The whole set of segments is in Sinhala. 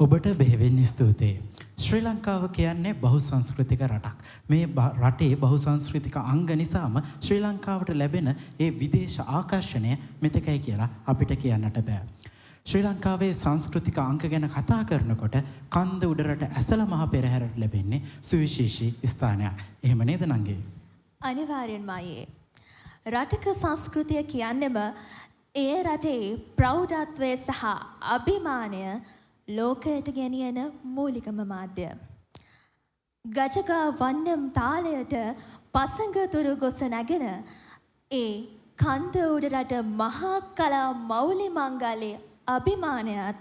ඔබට බෙහෙවින් ස්තුතියි. ශ්‍රී ලංකාව කියන්නේ බහුසංස්කෘතික රටක්. මේ රටේ බහුසංස්කෘතික අංග නිසාම ශ්‍රී ලංකාවට ලැබෙන ඒ විදේශ ආකර්ෂණය මෙතකයි කියලා අපිට කියන්නට බෑ. ශ්‍රී ලංකාවේ සංස්කෘතික අංග ගැන කතා කරනකොට කන්ද උඩරට ඇසල මහ පෙරහැරට ලැබෙන්නේ සුවිශේෂී ස්ථානයක්. එහෙම නේද නංගි? අනිවාර්යෙන්ම අයියේ. රටක සංස්කෘතිය කියන්නේම ඒ රටේ ප්‍රෞಢත්වය සහ අභිමානය ලෝකයට ගෙනියන මූලිකම මාධ්‍ය. ගජගා වන්නම් තාලයට පසඟතුරු ගොස නැගෙන ඒ කන්ද උඩරට මහා කලා මෞලි මංගලයේ අභිමානයත්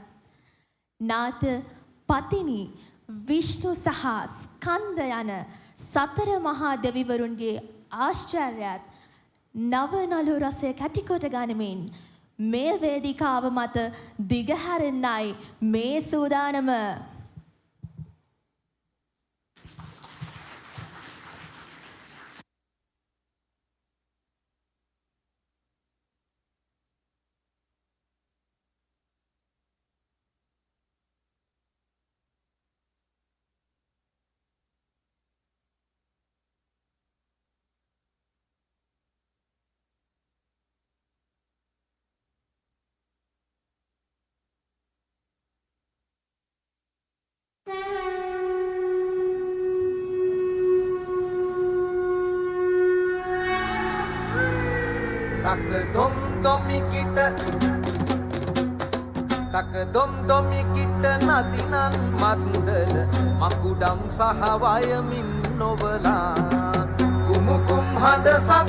නාත පතිනි විෂ්ණු සහ ස්කන්ධ යන සතර මහා දෙවිවරුන්ගේ ආශ්චර්යයත් නවනලු රසය කැටිකොට ගනිමින් මේ වේදිකාව මත දිගහැරෙන්නයි මේ සූදානම. තක දොම් දොමිකිට නදිනන් මන්දල මකුඩම් සහ වයමින් නොවලා කුමුකුම් හඬසක්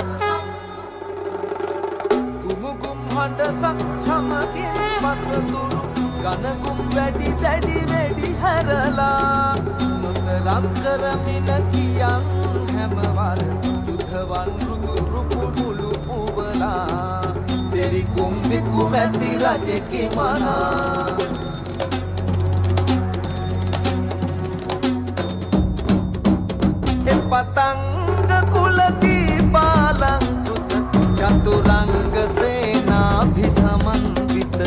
සමගින් පසතුරු ගණකුම් වැඩි දැඩි වැඩි හැරලා නොතරම් කරමින කියන් හැමවර යුධවන් රුදු රුපුමුළු පුබලා දෙරි කුම්බි කුමැති රජෙකි මනා පතංග කුලදී පාලංකෘත චතුරංග සේනාභි සමන්විත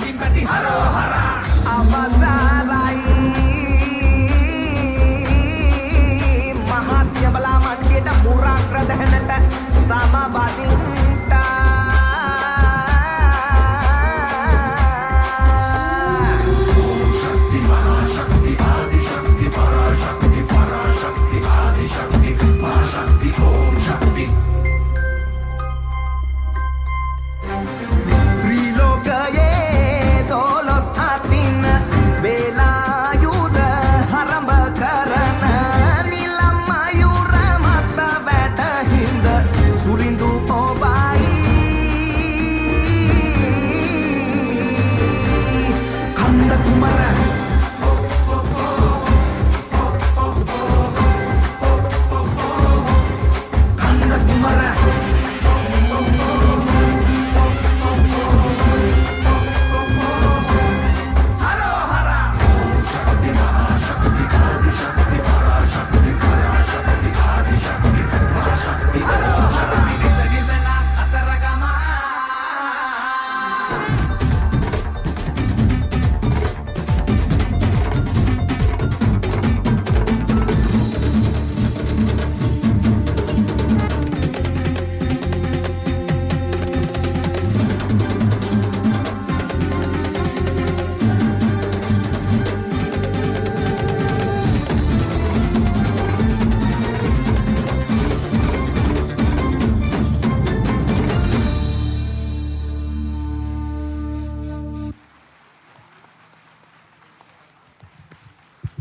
වහින් පැටි හරෝහරා අවසරයි මහත් සියඹලා මණ්ඩියට මුරාග්‍ර දහනට සමබදී